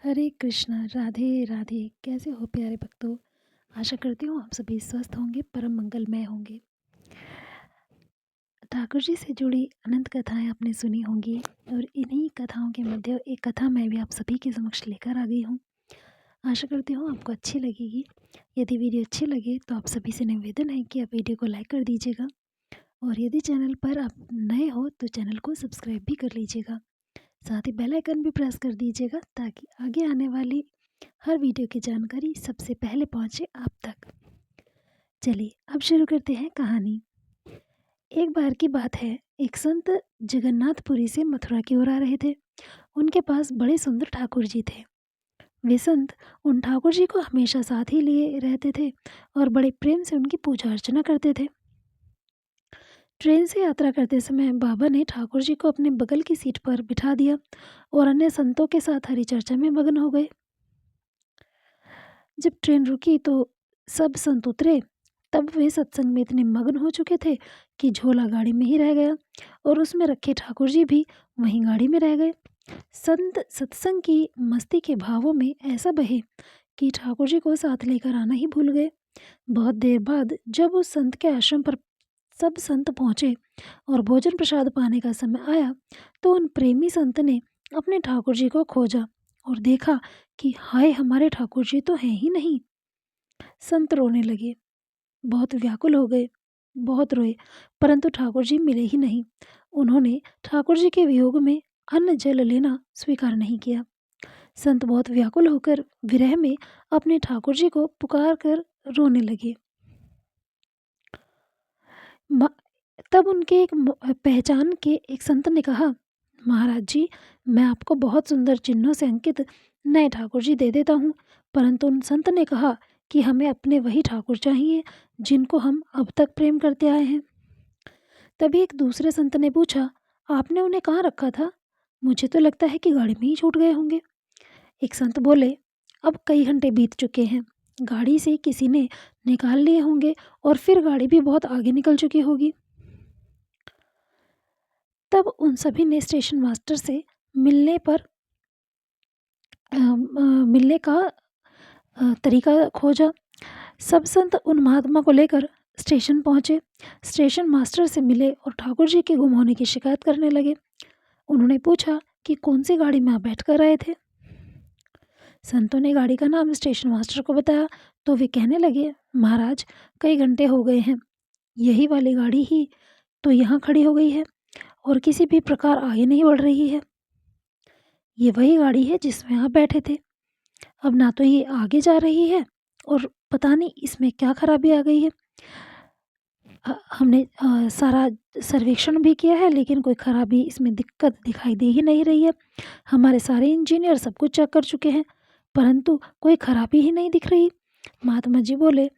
हरे कृष्णा राधे राधे। कैसे हो प्यारे भक्तों। आशा करती हूँ आप सभी स्वस्थ होंगे, परम मंगलमय होंगे। ठाकुर जी से जुड़ी अनंत कथाएं आपने सुनी होंगी और इन्हीं कथाओं के मध्य एक कथा मैं भी आप सभी के समक्ष लेकर आ गई हूँ। आशा करती हूँ आपको अच्छी लगेगी। यदि वीडियो अच्छी लगे तो आप सभी से निवेदन है कि आप वीडियो को लाइक कर दीजिएगा और यदि चैनल पर आप नए हो तो चैनल को सब्सक्राइब भी कर लीजिएगा। साथ ही बेल आइकन भी प्रेस कर दीजिएगा ताकि आगे आने वाली हर वीडियो की जानकारी सबसे पहले पहुंचे आप तक। चलिए अब शुरू करते हैं कहानी। एक बार की बात है, एक संत जगन्नाथपुरी से मथुरा की ओर आ रहे थे। उनके पास बड़े सुंदर ठाकुर जी थे। वे संत उन ठाकुर जी को हमेशा साथ ही लिए रहते थे और बड़े प्रेम से उनकी पूजा अर्चना करते थे। ट्रेन से यात्रा करते समय बाबा ने ठाकुर जी को अपने बगल की सीट पर बिठा दिया और अन्य संतों के साथ हरि चर्चा में मग्न हो गए। जब ट्रेन रुकी तो सब संत उतरे। तब वे सत्संग में इतने मग्न हो चुके थे कि झोला गाड़ी में ही रह गया और उसमें रखे ठाकुर जी भी वहीं गाड़ी में रह गए। संत सत्संग की मस्ती के भावों में ऐसा बहे कि ठाकुर जी को साथ लेकर आना ही भूल गए। बहुत देर बाद जब उस संत के आश्रम पर सब संत पहुँचे और भोजन प्रसाद पाने का समय आया तो उन प्रेमी संत ने अपने ठाकुर जी को खोजा और देखा कि हाय, हमारे ठाकुर जी तो हैं ही नहीं। संत रोने लगे, बहुत व्याकुल हो गए, बहुत रोए, परंतु ठाकुर जी मिले ही नहीं। उन्होंने ठाकुर जी के वियोग में अन्न जल लेना स्वीकार नहीं किया। संत बहुत व्याकुल होकर विरह में अपने ठाकुर जी को पुकार कर रोने लगे। तब उनके एक पहचान के एक संत ने कहा, महाराज जी, मैं आपको बहुत सुंदर चिन्हों से अंकित नए ठाकुर जी दे देता हूँ। परंतु उन संत ने कहा कि हमें अपने वही ठाकुर चाहिए जिनको हम अब तक प्रेम करते आए हैं। तभी एक दूसरे संत ने पूछा, आपने उन्हें कहाँ रखा था? मुझे तो लगता है कि गाड़ी में ही छूट गए होंगे। एक संत बोले, अब कई घंटे बीत चुके हैं, गाड़ी से किसी ने निकाल लिए होंगे और फिर गाड़ी भी बहुत आगे निकल चुकी होगी। तब उन सभी ने स्टेशन मास्टर से मिलने का तरीका खोजा। सब संत उन महात्मा को लेकर स्टेशन पहुँचे। स्टेशन मास्टर से मिले और ठाकुर जी के गुम होने की शिकायत करने लगे। उन्होंने पूछा कि कौन सी गाड़ी में आप बैठ कर आए थे। संतों ने गाड़ी का नाम स्टेशन मास्टर को बताया तो वे कहने लगे, महाराज, कई घंटे हो गए हैं, यही वाली गाड़ी ही तो यहाँ खड़ी हो गई है और किसी भी प्रकार आगे नहीं बढ़ रही है। ये वही गाड़ी है जिसमें आप बैठे थे। अब ना तो ये आगे जा रही है और पता नहीं इसमें क्या खराबी आ गई है। हमने सारा सर्वेक्षण भी किया है लेकिन कोई खराबी इसमें दिक्कत दिखाई दे ही नहीं रही है। हमारे सारे इंजीनियर सब कुछ चेक कर चुके हैं परंतु कोई खराबी ही नहीं दिख रही। महात्मा जी बोले,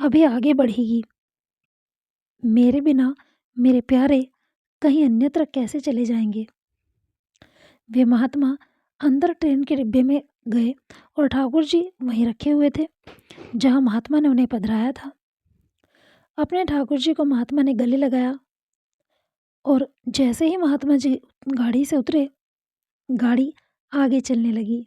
अभी आगे बढ़ेगी, मेरे बिना मेरे प्यारे कहीं अन्यत्र कैसे चले जाएंगे। वे महात्मा अंदर ट्रेन के डिब्बे में गए और ठाकुर जी वहीं रखे हुए थे जहां महात्मा ने उन्हें पधराया था। अपने ठाकुर जी को महात्मा ने गले लगाया और जैसे ही महात्मा जी गाड़ी से उतरे, गाड़ी आगे चलने लगी।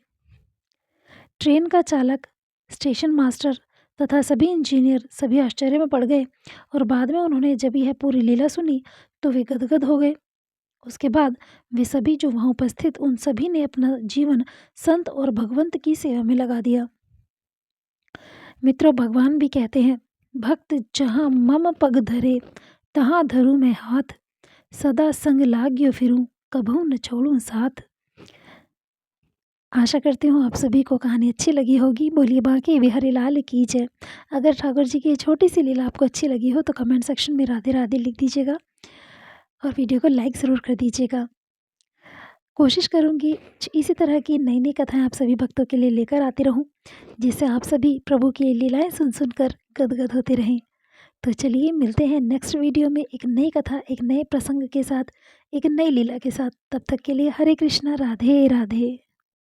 ट्रेन का चालक, स्टेशन मास्टर तथा सभी इंजीनियर सभी आश्चर्य में पड़ गए और बाद में उन्होंने जब यह पूरी लीला सुनी तो वे गदगद हो गए। उसके बाद वे सभी जो वहाँ उपस्थित उन सभी ने अपना जीवन संत और भगवंत की सेवा में लगा दिया। मित्रों, भगवान भी कहते हैं, भक्त जहाँ मम पग धरे तहाँ धरूं मैं हाथ, सदा संग लाग्यो फिरूं कभू न छोड़ूं साथ। आशा करती हूँ आप सभी को कहानी अच्छी लगी होगी। बोलिए बाकी बिहारी लाल की जय। अगर ठाकुर जी की छोटी सी लीला आपको अच्छी लगी हो तो कमेंट सेक्शन में राधे राधे लिख दीजिएगा और वीडियो को लाइक ज़रूर कर दीजिएगा। कोशिश करूँगी इसी तरह की नई नई कथाएं आप सभी भक्तों के लिए लेकर आती रहूँ जिससे आप सभी प्रभु की लीलाएं सुन सुनकर गदगद होते रहें। तो चलिए मिलते हैं नेक्स्ट वीडियो में एक नई कथा, एक नए प्रसंग के साथ, एक नई लीला के साथ। तब तक के लिए हरे कृष्णा, राधे राधे।